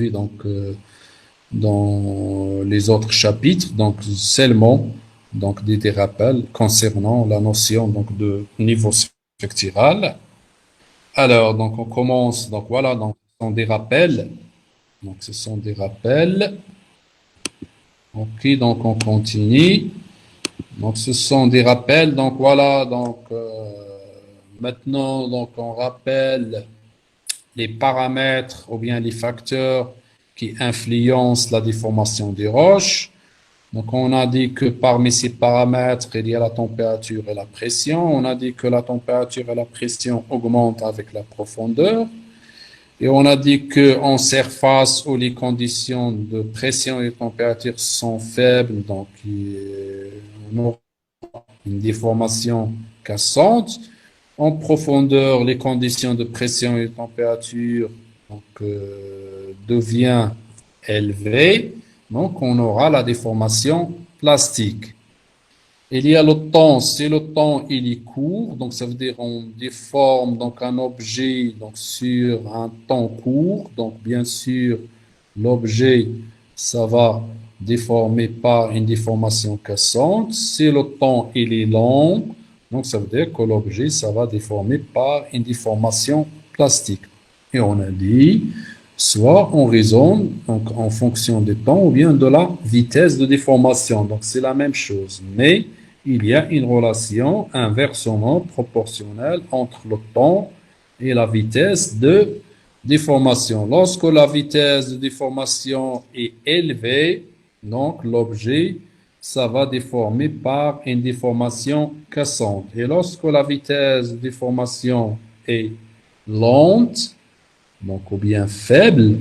vu dans les autres chapitres, donc seulement des rappels concernant la notion de niveau structural. Alors, donc on commence, donc voilà, donc ce sont des rappels. Donc ce sont des rappels. Ok, donc on continue. Donc ce sont des rappels. Donc voilà, maintenant donc on rappelle les paramètres ou bien les facteurs qui influencent la déformation des roches. Donc on a dit que parmi ces paramètres, il y a la température et la pression. On a dit que la température et la pression augmentent avec la profondeur. Et on a dit qu'en surface où les conditions de pression et de température sont faibles, donc on aura une déformation cassante. En profondeur, les conditions de pression et de température deviennent élevées, donc on aura la déformation plastique. Il y a le temps, si le temps il est court, donc ça veut dire on déforme donc un objet donc sur un temps court, donc bien sûr l'objet ça va déformer par une déformation cassante. Si le temps il est long, donc ça veut dire que l'objet ça va déformer par une déformation plastique. Et on a dit soit on raisonne donc en fonction du temps ou bien de la vitesse de déformation. Donc c'est la même chose, mais il y a une relation inversement proportionnelle entre le temps et la vitesse de déformation. Lorsque la vitesse de déformation est élevée, donc l'objet, ça va déformer par une déformation cassante. Et lorsque la vitesse de déformation est lente, donc ou bien faible,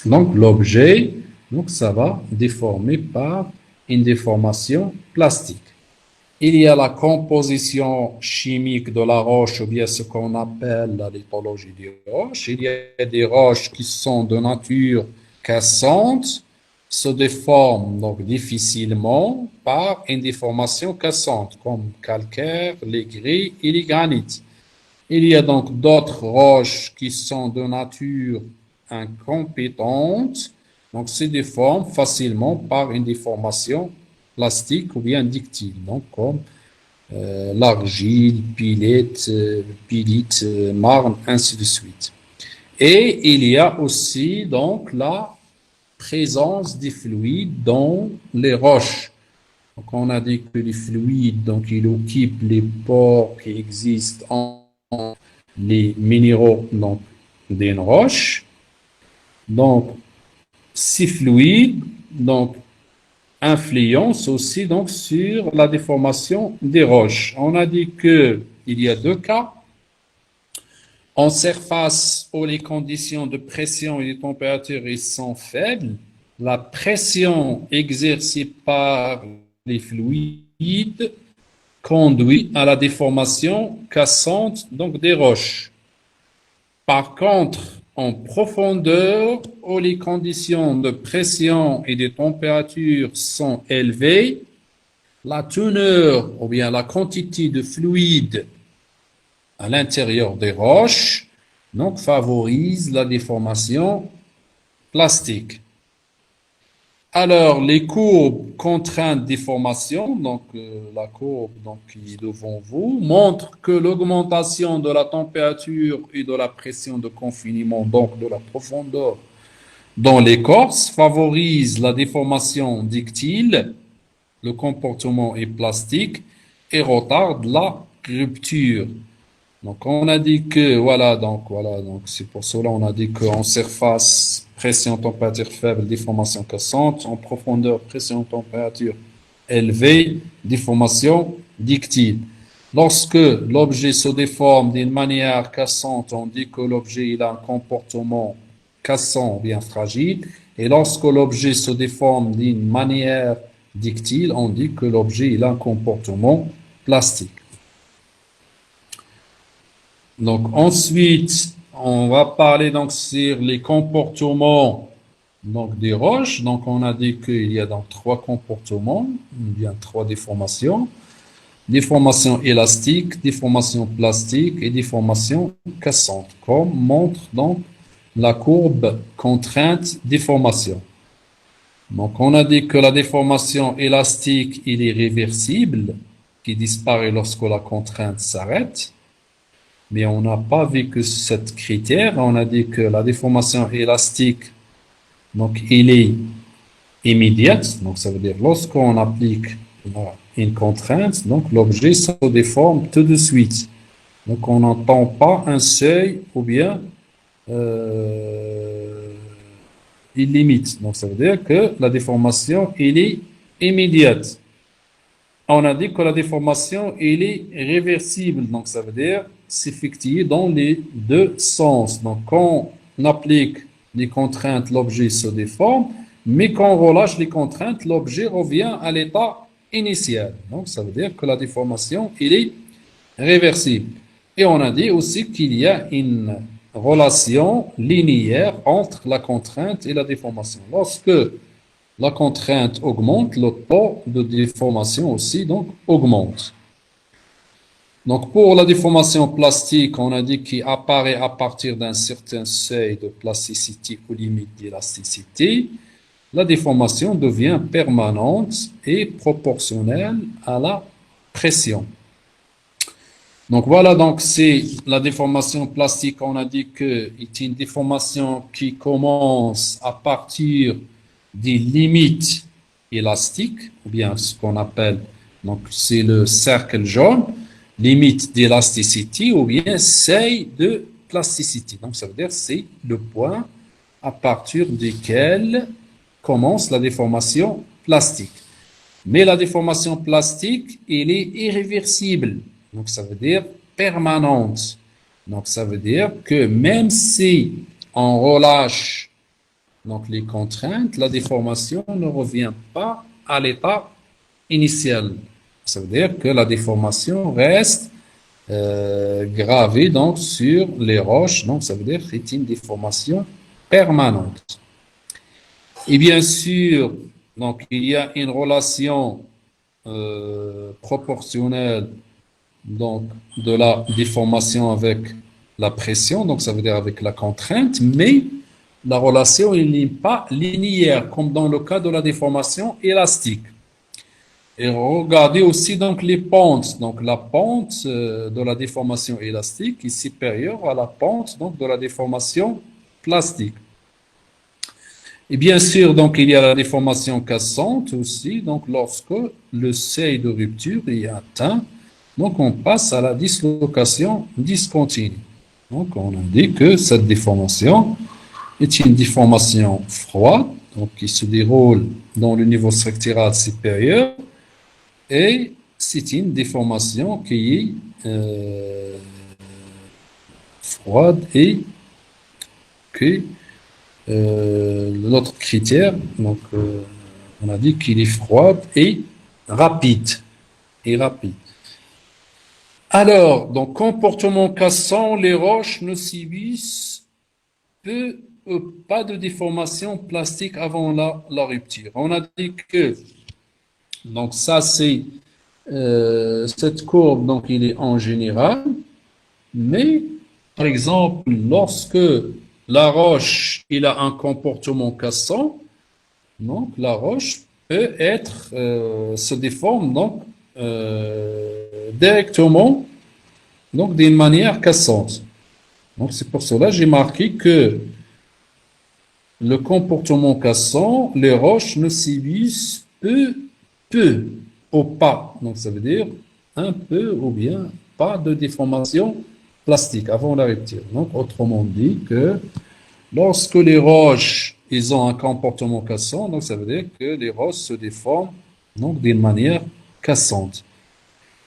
donc l'objet, donc ça va déformer par une déformation plastique. Il y a la composition chimique de la roche, ou bien ce qu'on appelle la lithologie des roches. Il y a des roches qui sont de nature cassante, se déforment donc difficilement par une déformation cassante, comme calcaire, les gris et les granites. Il y a donc d'autres roches qui sont de nature incompétente, donc se déforment facilement par une déformation plastique ou bien ductile, donc comme l'argile, pylite, marne, ainsi de suite. Et il y a aussi donc la présence des fluides dans les roches. Donc on a dit que les fluides, donc ils occupent les pores qui existent en les minéraux donc d'une roche. Donc ces fluides donc influence aussi donc sur la déformation des roches. On a dit que il y a deux cas. En surface où les conditions de pression et de température sont faibles, la pression exercée par les fluides conduit à la déformation cassante donc des roches. Par contre, en profondeur, où les conditions de pression et de température sont élevées, la teneur ou bien la quantité de fluide à l'intérieur des roches donc favorise la déformation plastique. Alors, les courbes contraintes déformation, donc la courbe donc, qui est devant vous, montre que l'augmentation de la température et de la pression de confinement, donc de la profondeur dans l'écorce, favorise la déformation ductile, le comportement est plastique et retarde la rupture. Donc on a dit que donc c'est pour cela on a dit qu'en surface pression température faible déformation cassante, en profondeur pression température élevée déformation ductile. Lorsque l'objet se déforme d'une manière cassante, on dit que l'objet il a un comportement cassant ou bien fragile, et lorsque l'objet se déforme d'une manière ductile, on dit que l'objet il a un comportement plastique. Donc ensuite, on va parler donc sur les comportements donc des roches. Donc on a dit qu'il y a donc trois comportements, bien trois déformations. Déformation élastique, déformation plastique et déformation cassante, comme montre donc la courbe contrainte-déformation. Donc, on a dit que la déformation élastique, il est réversible, qui disparaît lorsque la contrainte s'arrête. Mais on n'a pas vu que cet critère. On a dit que la déformation élastique, donc, il est immédiate. Donc, ça veut dire lorsqu'on applique une contrainte, donc l'objet se déforme tout de suite. Donc, on n'entend pas un seuil ou bien il limite. Donc, ça veut dire que la déformation, elle est immédiate. On a dit que la déformation, elle est réversible. Donc, ça veut dire s'effectuer dans les deux sens. Donc, quand on applique les contraintes, l'objet se déforme, mais quand on relâche les contraintes, l'objet revient à l'état initial. Donc, ça veut dire que la déformation, elle est réversible. Et on a dit aussi qu'il y a une relation linéaire entre la contrainte et la déformation. Lorsque la contrainte augmente, le taux de déformation aussi donc augmente. Donc pour la déformation plastique, on a dit qu'il apparaît à partir d'un certain seuil de plasticité ou limite d'élasticité. La déformation devient permanente et proportionnelle à la pression. Donc voilà, donc c'est la déformation plastique. On a dit que c'est une déformation qui commence à partir des limites élastiques, ou bien ce qu'on appelle, donc c'est le cercle jaune, limite d'élasticité ou bien seuil de plasticité. Donc ça veut dire c'est le point à partir duquel commence la déformation plastique. Mais la déformation plastique, elle est irréversible. Donc, ça veut dire permanente. Donc, ça veut dire que même si on relâche donc, les contraintes, la déformation ne revient pas à l'état initial. Ça veut dire que la déformation reste gravée donc, sur les roches. Donc, ça veut dire que c'est une déformation permanente. Et bien sûr, donc, il y a une relation proportionnelle donc, de la déformation avec la pression, donc ça veut dire avec la contrainte, mais la relation n'est pas linéaire, comme dans le cas de la déformation élastique. Et regardez aussi donc les pentes. Donc la pente de la déformation élastique est supérieure à la pente donc, de la déformation plastique. Et bien sûr, donc, il y a la déformation cassante aussi, donc lorsque le seuil de rupture est atteint, donc on passe à la dislocation discontinue. Donc on a dit que cette déformation est une déformation froide, donc qui se déroule dans le niveau structural supérieur, et c'est une déformation qui est froide et que l'autre critère, donc on a dit qu'il est froide et rapide. Alors, donc comportement cassant, les roches ne subissent pas de déformation plastique avant la rupture. On a dit que donc ça c'est cette courbe, donc il est en général, mais par exemple lorsque la roche il a un comportement cassant, donc la roche peut être se déforme donc directement donc d'une manière cassante. Donc c'est pour cela que j'ai marqué que le comportement cassant, les roches ne subissent peu ou pas. Donc ça veut dire un peu ou bien pas de déformation plastique avant la rupture. Donc autrement dit que lorsque les roches ils ont un comportement cassant, donc ça veut dire que les roches se déforment donc d'une manière cassante.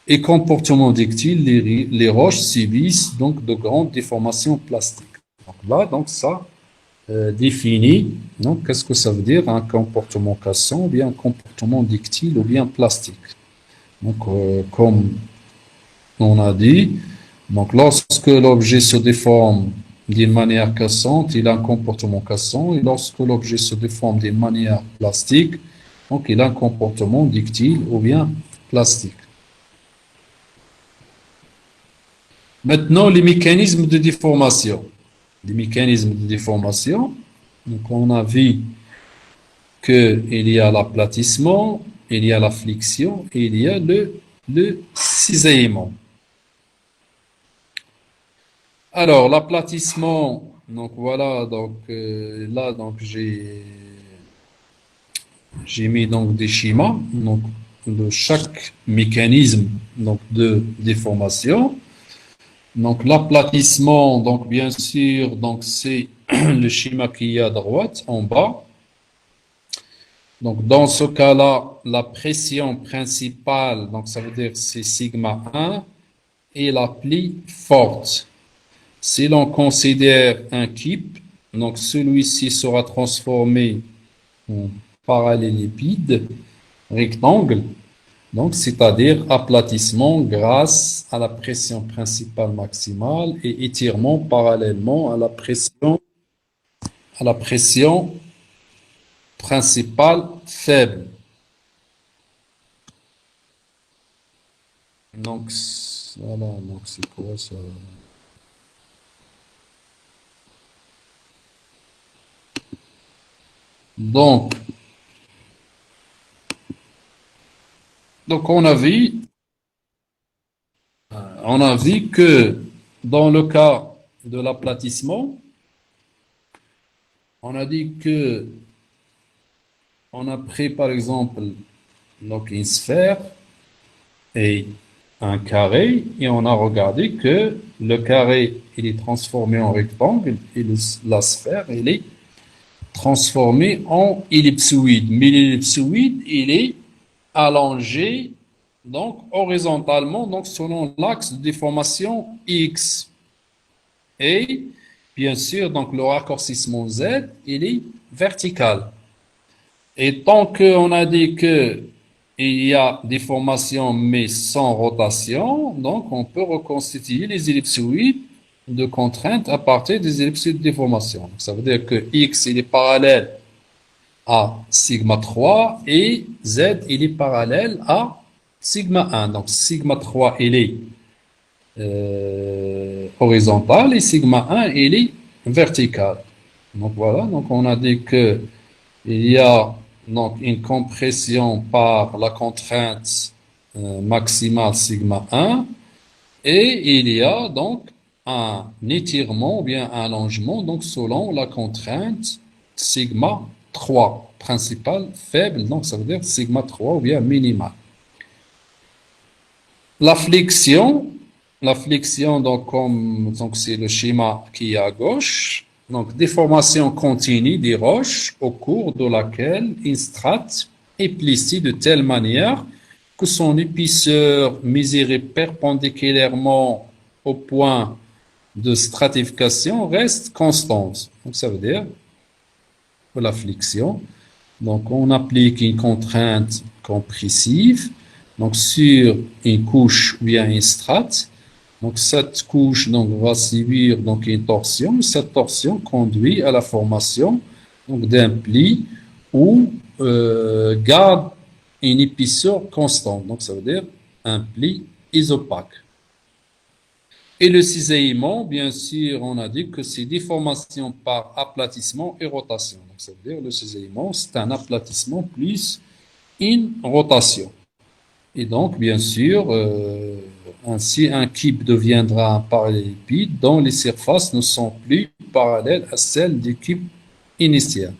Et comportement ductile, les roches subissent donc de grandes déformations plastiques. Donc là, donc ça définit, donc qu'est-ce que ça veut dire un comportement cassant, ou bien un comportement ductile, ou bien plastique. Donc comme on a dit, donc lorsque l'objet se déforme d'une manière cassante, il a un comportement cassant, et lorsque l'objet se déforme d'une manière plastique, donc il a un comportement ductile ou bien plastique. Maintenant, les mécanismes de déformation. des mécanismes de déformation. Donc, on a vu qu'il y a l'aplatissement, il y a la flexion et il y a le cisaillement. Alors, l'aplatissement, donc voilà, donc là, donc j'ai mis donc des schémas, donc de chaque mécanisme donc de déformation. Donc l'aplatissement, donc bien sûr, donc c'est le schéma qui est à droite en bas. Donc dans ce cas-là, la pression principale, donc ça veut dire c'est sigma 1 et la plie forte. Si l'on considère un kip, donc celui-ci sera transformé en parallélépipède rectangle, donc c'est-à-dire aplatissement grâce à la pression principale maximale et étirement parallèlement à la pression principale faible. Donc voilà, donc c'est quoi ça? Donc, donc on a vu que dans le cas de l'aplatissement, on a dit que on a pris par exemple donc une sphère et un carré et on a regardé que le carré il est transformé en rectangle et la sphère elle est transformée en ellipsoïde. Mais l'ellipsoïde il est allongé donc horizontalement donc selon l'axe de déformation X. Et bien sûr, donc le raccourcissement Z, il est vertical. Et tant qu'on a dit que il y a des formations mais sans rotation, donc on peut reconstituer les ellipsoïdes de contrainte à partir des ellipsoïdes de déformation. Donc, ça veut dire que X, il est parallèle à sigma 3 et Z, il est parallèle à sigma 1. Donc sigma 3, il est horizontal et sigma 1, il est vertical. Donc voilà, donc on a dit que il y a donc une compression par la contrainte maximale sigma 1 et il y a donc un étirement ou bien un allongement donc selon la contrainte sigma 3 principale faible, donc ça veut dire sigma 3 ou bien minimale. La flexion, donc comme donc c'est le schéma qui est à gauche. Donc déformation continue des roches au cours de laquelle une strate est plissée de telle manière que son épaisseur mesurée perpendiculairement au point de stratification reste constante. Donc ça veut dire que la flexion. Donc on applique une contrainte compressive donc sur une couche ou bien une strate. Donc cette couche donc va subir donc une torsion. Cette torsion conduit à la formation donc d'un pli ou garde une épaisseur constante. Donc ça veut dire un pli isopaque. Et le cisaillement, bien sûr, on a dit que c'est déformation par aplatissement et rotation. Donc ça veut dire le cisaillement, c'est un aplatissement plus une rotation. Et donc, bien sûr, ainsi, un kip deviendra un parallélépipède dont les surfaces ne sont plus parallèles à celles du kip initial.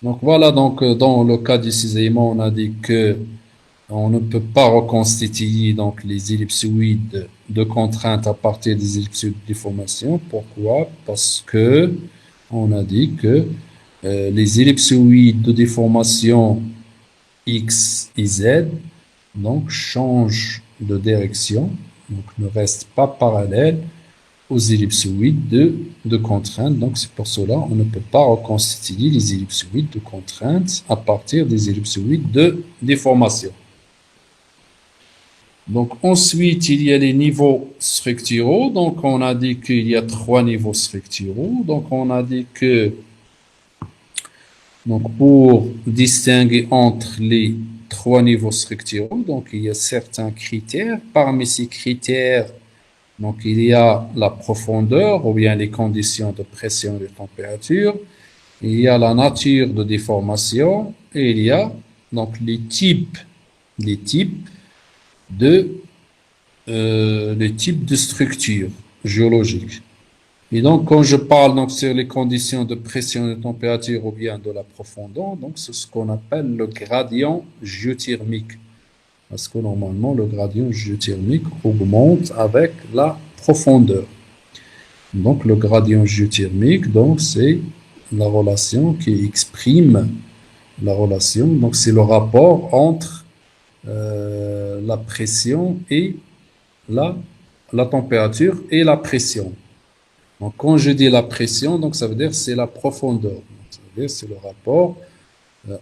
Donc, voilà, donc, dans le cas du cisaillement, on a dit que on ne peut pas reconstituer donc, les ellipsoïdes de contrainte à partir des ellipsoïdes de déformation. Pourquoi? Parce que on a dit que les ellipsoïdes de déformation X et Z donc change de direction, donc ne reste pas parallèle aux ellipsoïdes de contrainte. Donc c'est pour cela on ne peut pas reconstituer les ellipsoïdes de contrainte à partir des ellipsoïdes de déformation. Donc ensuite il y a les niveaux structuraux. Donc on a dit qu'il y a 3 niveaux structuraux. Donc on a dit que donc pour distinguer entre les 3 niveaux structuraux, donc il y a certains critères. Parmi ces critères, Donc, il y a la profondeur ou bien les conditions de pression et de température. Il y a la nature de déformation et il y a donc les types de, les types de structures géologiques. Et donc, quand je parle donc sur les conditions de pression et de température ou bien de la profondeur, donc c'est ce qu'on appelle le gradient géothermique. Parce que normalement, le gradient géothermique augmente avec la profondeur. Donc, le gradient géothermique, donc, c'est la relation qui exprime la relation. Donc, c'est le rapport entre la pression et la, la température et la pression. Donc, quand je dis la pression, donc ça veut dire c'est la profondeur. Donc, ça veut dire c'est le rapport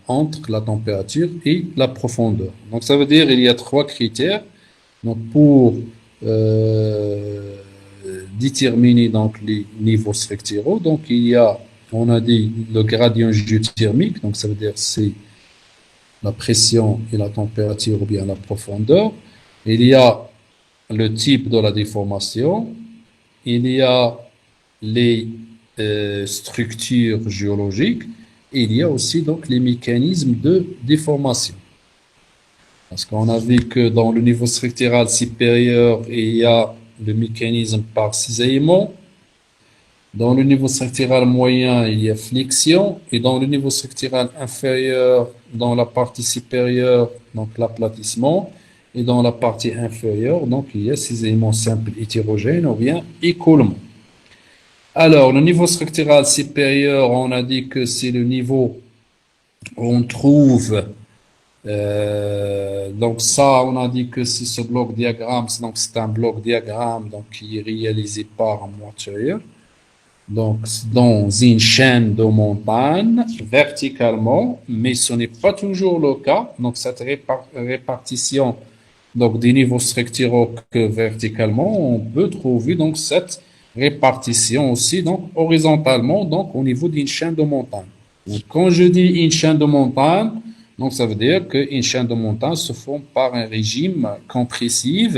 entre la température et la profondeur. Donc, ça veut dire il y a trois critères. Donc, pour euh, déterminer donc les niveaux structuraux, donc il y a, on a dit le gradient géothermique. Donc, ça veut dire c'est la pression et la température ou bien la profondeur. Il y a le type de la déformation. Il y a les structures géologiques et il y a aussi donc les mécanismes de déformation. Parce qu'on a vu que dans le niveau structural supérieur, il y a le mécanisme par cisaillement. Dans le niveau structural moyen, il y a flexion. Et dans le niveau structural inférieur, dans la partie supérieure, donc l'aplatissement. Et dans la partie inférieure, donc il y a cisaillement simple hétérogène ou bien écoulement. Alors, le niveau structural supérieur, on a dit que c'est le niveau où on trouve, donc ça, on a dit que c'est ce bloc diagramme, donc c'est un bloc diagramme donc, qui est réalisé par un moitié. Donc, dans une chaîne de montagnes, verticalement, mais ce n'est pas toujours le cas. Donc, cette répartition donc, des niveaux structuraux que verticalement, on peut trouver donc cette répartition aussi donc horizontalement donc au niveau d'une chaîne de montagnes. Donc, quand je dis une chaîne de montagnes, donc ça veut dire qu'une chaîne de montagnes se forme par un régime compressif.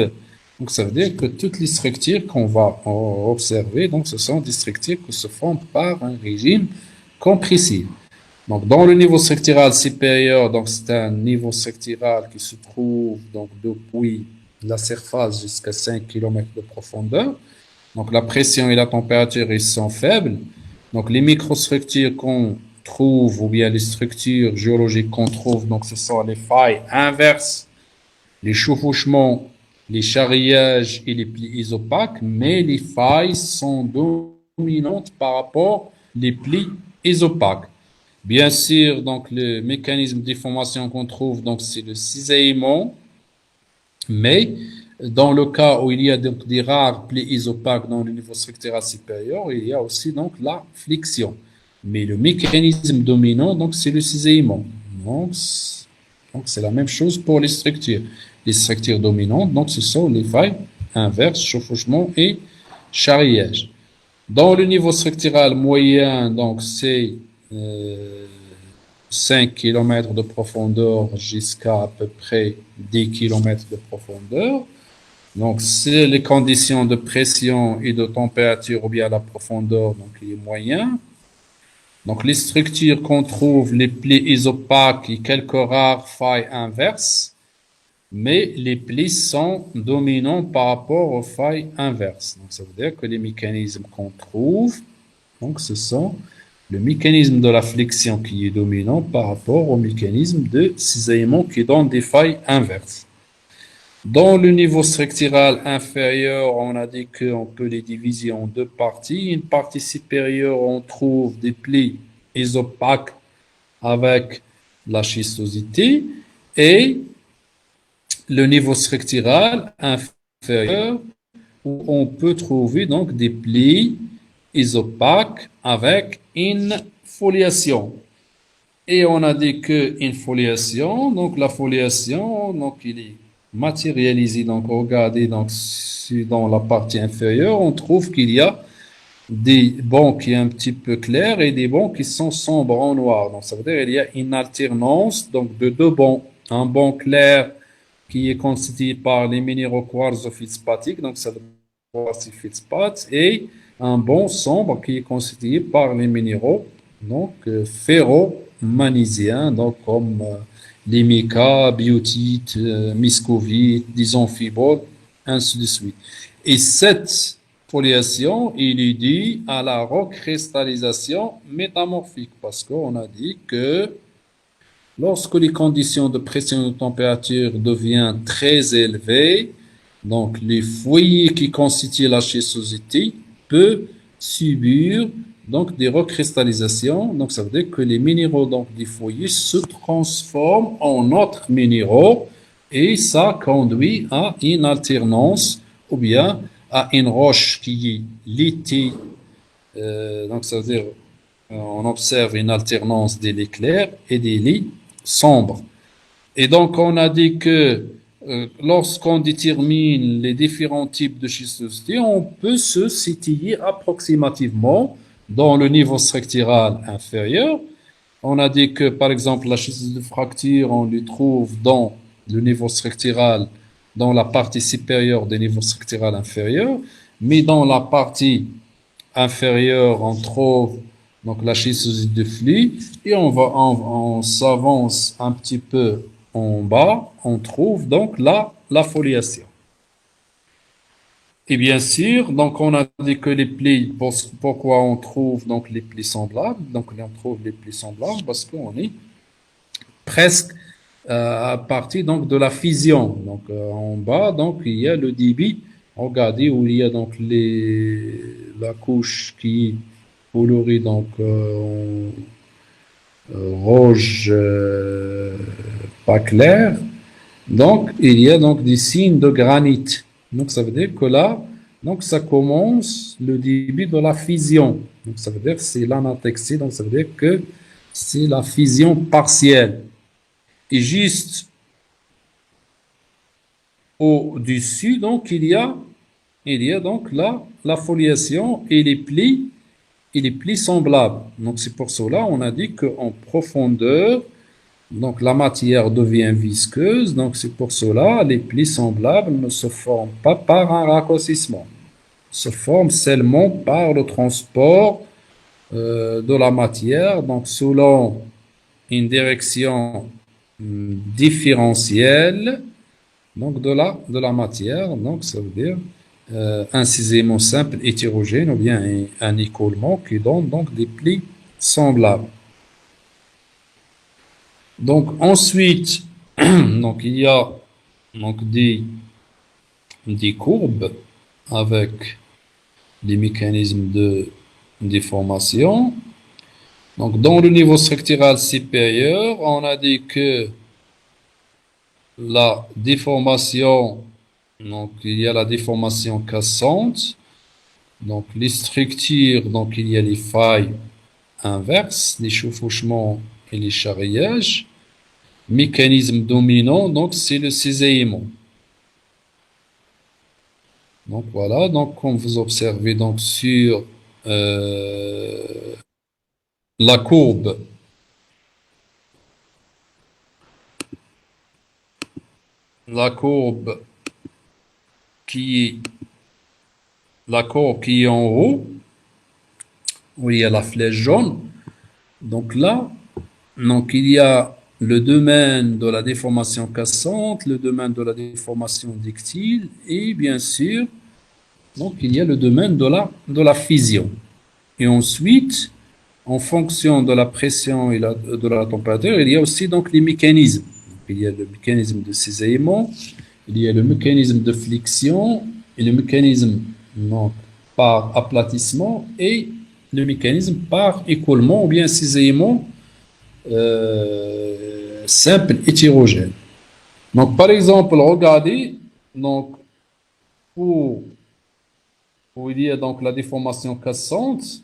Donc ça veut dire que toutes les structures qu'on va observer, donc ce sont des structures qui se forment par un régime compressif. Donc, dans le niveau structural supérieur, donc c'est un niveau structural qui se trouve donc depuis la surface jusqu'à 5 km de profondeur. Donc, la pression et la température, ils sont faibles. Donc, les microstructures qu'on trouve, ou bien les structures géologiques qu'on trouve, donc ce sont les failles inverses, les chevauchements, les charriages et les plis isopaques, mais les failles sont dominantes par rapport aux plis isopaques. Bien sûr, donc le mécanisme de déformation qu'on trouve, donc c'est le cisaillement, mais dans le cas où il y a donc des rares plis isopaques dans le niveau structural supérieur, il y a aussi donc la flexion. Mais le mécanisme dominant, donc c'est le cisaillement. Donc c'est la même chose pour les structures. Les structures dominantes, donc ce sont les failles inverses, chevauchement et charriage. Dans le niveau structural moyen, donc c'est 5 km de profondeur jusqu'à à peu près 10 km de profondeur. Donc, c'est les conditions de pression et de température ou bien la profondeur, donc il est moyen. Donc, les structures qu'on trouve, les plis isopaques et quelques rares failles inverses, mais les plis sont dominants par rapport aux failles inverses. Donc, ça veut dire que les mécanismes qu'on trouve, donc ce sont le mécanisme de la flexion qui est dominant par rapport au mécanisme de cisaillement qui donne des failles inverses. Dans le niveau structural inférieur, on a dit qu'on peut les diviser en deux parties. Une partie supérieure, on trouve des plis isopaques avec la schistosité et le niveau structural inférieur où on peut trouver donc des plis isopaques avec une foliation. Et on a dit que une foliation, donc la foliation, donc il est matérialisé. Donc regardez donc dans la partie inférieure, on trouve qu'il y a des bancs qui sont un petit peu clairs et des bancs qui sont sombres en noir. Donc ça veut dire qu'il y a une alternance donc de deux bancs. Un banc clair qui est constitué par les minéraux quartzophytes spatiques, donc ça veut voici feldspathe, et un bon sombre qui est constitué par les minéraux donc ferro-magnésiens, donc comme les mica, biotite, muscovite, disonphibole, ainsi de suite. Et cette foliation, il est dû à la recristallisation métamorphique, parce qu'on a dit que lorsque les conditions de pression et de température deviennent très élevées, donc les foyers qui constituent la schistosité peuvent subir donc des recristallisations. Donc ça veut dire que les minéraux donc des foyers se transforment en autres minéraux et ça conduit à une alternance ou bien à une roche qui est litée. Donc ça veut dire on observe une alternance des lits clairs et des lits sombres. Et donc, on a dit que lorsqu'on détermine les différents types de schistosité, on peut se situer approximativement dans le niveau structural inférieur. On a dit que, par exemple, la schistosité de fracture, on le trouve dans le niveau structural, dans la partie supérieure du niveau structural inférieur, mais dans la partie inférieure, on trouve donc la schistosite de flux, et on s'avance un petit peu en bas, on trouve donc la foliation. Et bien sûr, donc on a dit que les plis, pourquoi on trouve donc les plis semblables? Donc on trouve les plis semblables parce qu'on est presque à partir donc de la fission. Donc en bas, donc il y a le débit. Regardez où il y a donc la couche qui est colorée donc rouge pas clair. Donc il y a donc des signes de granit. Donc ça veut dire que là, donc ça commence le début de la fission. Donc ça veut dire que c'est l'anatexie. Donc ça veut dire que c'est la fission partielle. Et juste au-dessus, donc il y a donc la foliation et les plis semblables. Donc c'est pour cela on a dit qu'en profondeur, donc la matière devient visqueuse. Donc c'est pour cela les plis semblables ne se forment pas par un raccourcissement, se forment seulement par le transport de la matière, donc selon une direction différentielle donc de la matière. Donc ça veut dire un cisaillement simple hétérogène ou bien un écoulement qui donne donc des plis semblables. Donc ensuite, donc il y a donc des courbes avec des mécanismes de déformation. Donc dans le niveau structural supérieur, on a dit que la déformation, donc il y a la déformation cassante. Donc les structures, donc il y a les failles inverses, les chevauchements et les charriages. Mécanisme dominant, donc c'est le cisaillement. Donc voilà, donc comme vous observez donc sur la courbe qui est en haut, où il y a la flèche jaune. Donc là, donc il y a le domaine de la déformation cassante, le domaine de la déformation ductile et bien sûr, donc il y a le domaine de la fission. Et ensuite, en fonction de la pression et de la température, il y a aussi donc les mécanismes. Donc, il y a le mécanisme de cisaillement, il y a le mécanisme de flexion et le mécanisme donc, par aplatissement et le mécanisme par écoulement ou bien cisaillement simple hétérogène. Donc par exemple, regardez donc où il y a donc la déformation cassante,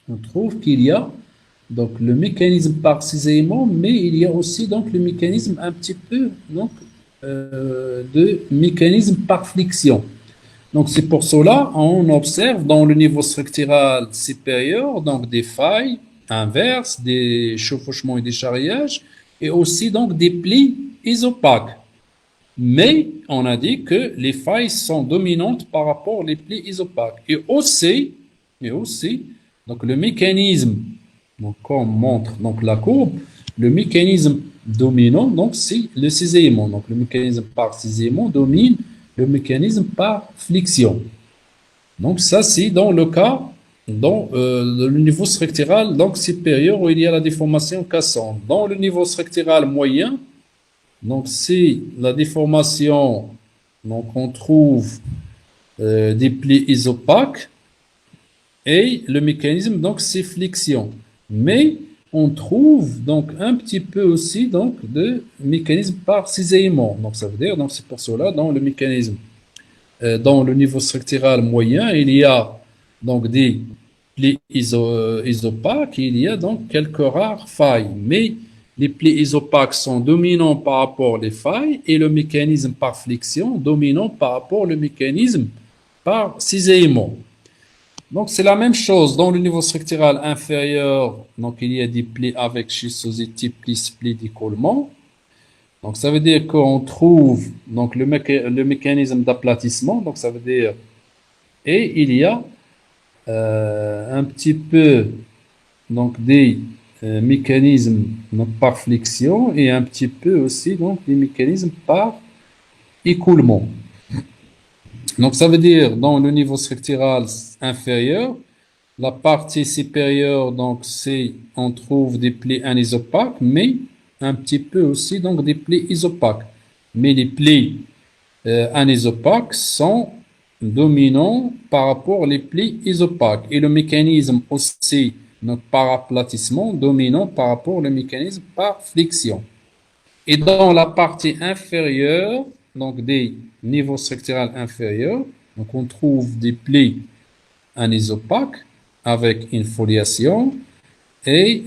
on trouve qu'il y a donc le mécanisme par cisaillement, mais il y a aussi donc le mécanisme un petit peu donc de mécanisme par flexion. Donc c'est pour cela on observe dans le niveau structural supérieur donc des failles inverses, des chevauchements et des charriages, et aussi donc des plis isopaques. Mais on a dit que les failles sont dominantes par rapport aux plis isopaques. Et aussi, donc le mécanisme, donc comme montre donc la courbe, le mécanisme dominant, donc c'est le cisaillement. Donc le mécanisme par cisaillement domine le mécanisme par flexion. Donc ça, c'est dans le cas, dans le niveau structural donc supérieur où il y a la déformation cassante. Dans le niveau structural moyen, donc c'est la déformation, donc on trouve des plis isopaques et le mécanisme, donc c'est flexion. Mais on trouve donc un petit peu aussi donc de mécanisme par cisaillement. Donc ça veut dire, donc c'est pour cela dans le mécanisme dans le niveau structural moyen, il y a donc des plis isopaques, il y a donc quelques rares failles. Mais les plis isopaques sont dominants par rapport aux failles et le mécanisme par flexion dominant par rapport au mécanisme par cisaillement. Donc c'est la même chose dans le niveau structural inférieur. Donc il y a des plis avec schistosité, plis d'écoulement. Donc, ça veut dire qu'on trouve donc le mécanisme d'aplatissement. Donc, ça veut dire, et il y a un petit peu donc des mécanismes donc, par flexion et un petit peu aussi donc des mécanismes par écoulement. Donc, ça veut dire dans le niveau structural inférieur, la partie supérieure, donc c'est on trouve des plis anisopaques, mais un petit peu aussi donc des plis isopaques. Mais les plis anisopaques sont dominants par rapport aux plis isopaques. Et le mécanisme aussi, donc par aplatissement, dominant par rapport au mécanisme par flexion. Et dans la partie inférieure, donc des niveaux structurels inférieurs, donc on trouve des plis anisopaques avec une foliation et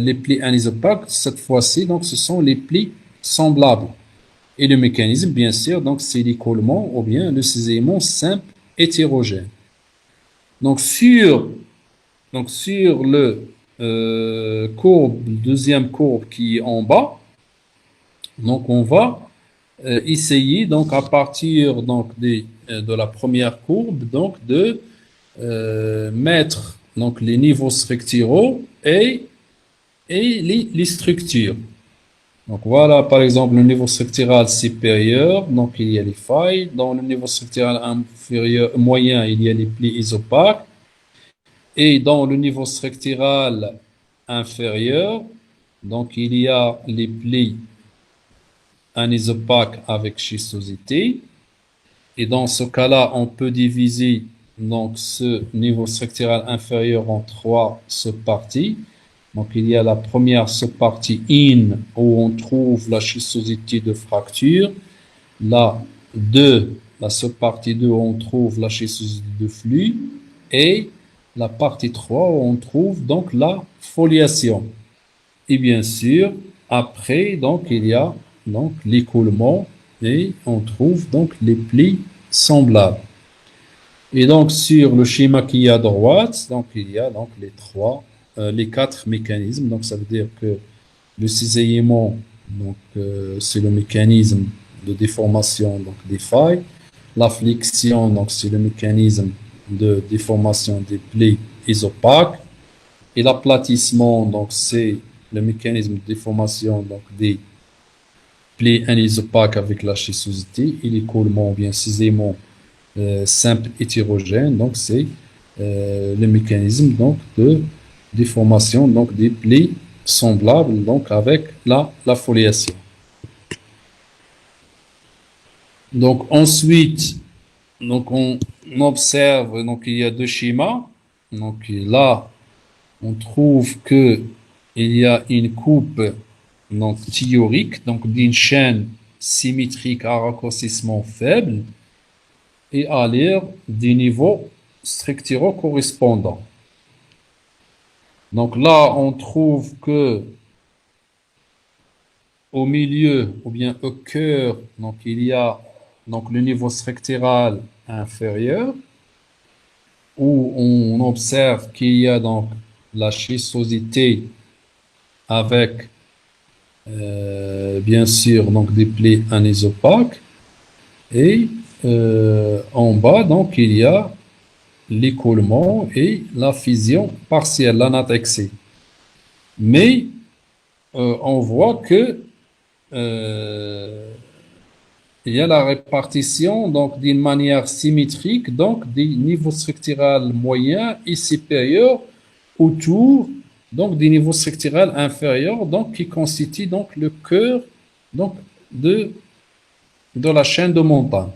les plis anisopaques, cette fois-ci, donc ce sont les plis semblables. Et le mécanisme, bien sûr, donc c'est l'écoulement ou bien le cisaillement simple hétérogène. Donc sur le deuxième courbe qui est en bas, donc on va essayer donc à partir donc de la première courbe donc de mettre donc les niveaux structuraux et les structures. Donc voilà, par exemple, le niveau structural supérieur, donc il y a les failles. Dans le niveau structural inférieur, moyen, il y a les plis isopaques. Et dans le niveau structural inférieur, donc il y a les plis anisopaques avec schistosité. Et dans ce cas-là, on peut diviser donc ce niveau structural inférieur en trois sous-parties. Donc, il y a la première sous-partie in où on trouve la schistosité de fracture. La sous-partie 2 où on trouve la schistosité de flux. Et la partie 3 où on trouve donc la foliation. Et bien sûr, après, donc, il y a donc l'écoulement et on trouve donc les plis semblables. Et donc, sur le schéma qui est à droite, donc, il y a donc les quatre mécanismes. Donc, ça veut dire que le cisaillement, donc, c'est le mécanisme de déformation donc, des failles. La flexion, donc, c'est le mécanisme de déformation des plis isopaques. Et l'aplatissement, donc, c'est le mécanisme de déformation donc, des plis anisopaques avec la schistosité. Et l'écoulement, ou bien cisaillement simple hétérogène, donc c'est le mécanisme donc de déformation donc des plis semblables donc avec la foliation. Donc ensuite, donc on observe donc il y a deux schémas. Donc là, on trouve que il y a une coupe donc théorique donc d'une chaîne symétrique à raccourcissement faible et à l'air des niveaux structuraux correspondants. Donc là, on trouve que au milieu ou bien au cœur, donc il y a donc le niveau structural inférieur où on observe qu'il y a donc la schistosité avec bien sûr, donc des plaies anisopaques. Et en bas, donc, il y a l'écoulement et la fusion partielle, l'anatexie. Mais on voit que euh, il y a la répartition donc d'une manière symétrique donc des niveaux structurels moyens et supérieurs autour donc des niveaux structurels inférieurs donc qui constituent donc le cœur donc de de la chaîne de montagne.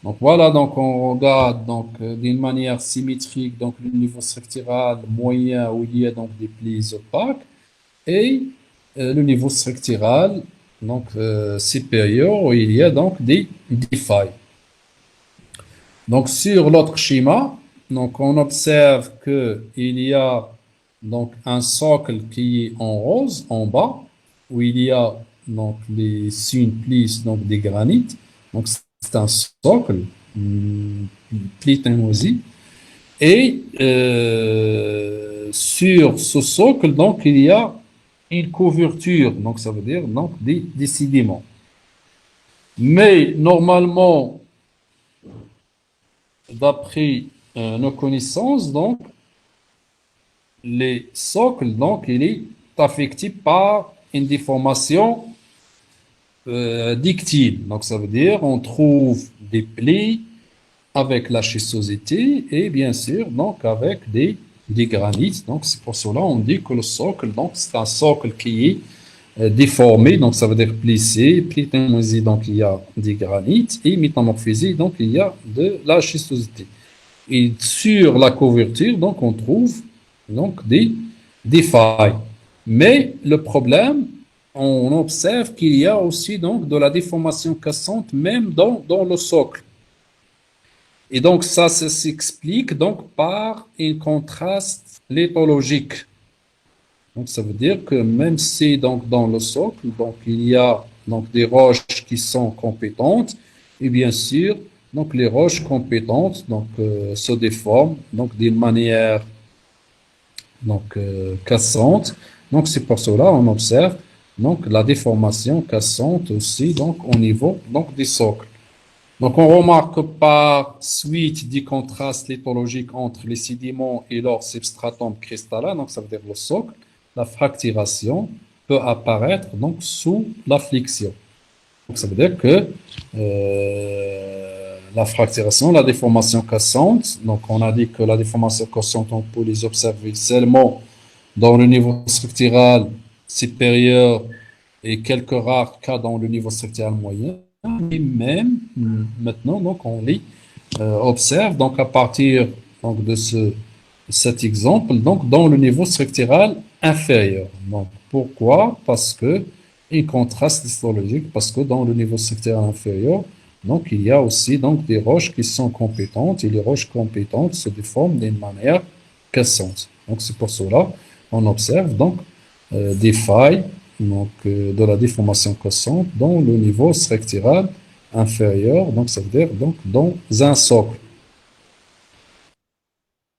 Donc voilà, donc on regarde donc d'une manière symétrique donc le niveau structural moyen où il y a donc des plis opaques et le niveau structural donc supérieur où il y a donc des failles. Donc sur l'autre schéma, donc on observe que il y a donc un socle qui est en rose en bas où il y a donc les plis donc des granites. Donc c'est un socle plithénosie et sur ce socle donc il y a une couverture donc ça veut dire donc des sédiments. Mais normalement d'après nos connaissances, donc, les socles, donc, il est affecté par une déformation dictile. Donc, ça veut dire on trouve des plis avec la schistosité et bien sûr, donc, avec des granites. Donc, c'est pour cela on dit que le socle, donc, c'est un socle qui est déformé, donc ça veut dire plissé, plithénosé, donc il y a des granites, et métamorphosé, donc il y a de la schistosité. Et sur la couverture, donc, on trouve donc des failles. Mais le problème, on observe qu'il y a aussi donc de la déformation cassante même dans le socle. Et donc, ça s'explique donc par un contraste lithologique. Donc, ça veut dire que même si donc dans le socle, donc il y a donc des roches qui sont compétentes, et bien sûr, donc les roches compétentes donc se déforment donc d'une manière donc cassante. Donc c'est pour cela on observe donc la déformation cassante aussi donc au niveau donc des socles. Donc on remarque par suite du contraste lithologique entre les sédiments et leur substratum cristallin, donc ça veut dire le socle, la fracturation peut apparaître donc sous la flexion. Donc ça veut dire que la fracturation, la déformation cassante, donc on a dit que la déformation cassante on peut les observer seulement dans le niveau structural supérieur et quelques rares cas dans le niveau structural moyen. Et même maintenant, donc, on les observe donc à partir donc, de cet exemple donc, dans le niveau structural inférieur. Donc, pourquoi? Parce que il contraste histologique, parce que dans le niveau structural inférieur, donc, il y a aussi donc, des roches qui sont compétentes et les roches compétentes se déforment d'une manière cassante. Donc, c'est pour cela on observe donc des failles donc, de la déformation cassante dans le niveau structural inférieur, donc ça veut dire donc dans un socle.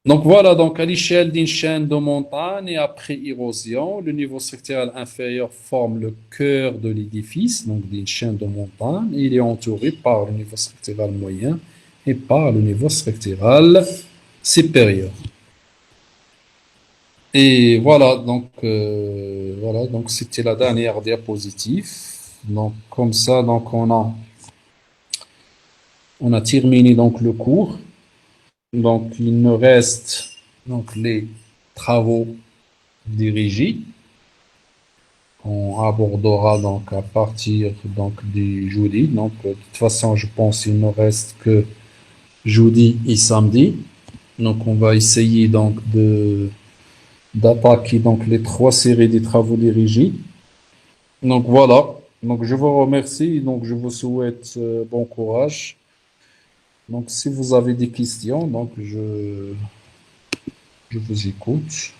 Donc voilà, donc à l'échelle d'une chaîne de montagnes et après érosion, le niveau structural inférieur forme le cœur de l'édifice, donc d'une chaîne de montagnes. Il est entouré par le niveau structural moyen et par le niveau structural supérieur. Et voilà, donc c'était la dernière diapositive. Donc comme ça, donc on a terminé donc le cours. Donc il nous reste donc les travaux dirigés. On abordera donc à partir donc du jeudi. Donc de toute façon, je pense qu'il ne reste que jeudi et samedi. Donc on va essayer donc de d'attaquer donc les trois séries des travaux dirigés. Donc voilà. Donc je vous remercie. Donc je vous souhaite bon courage. Donc si vous avez des questions, donc je vous écoute.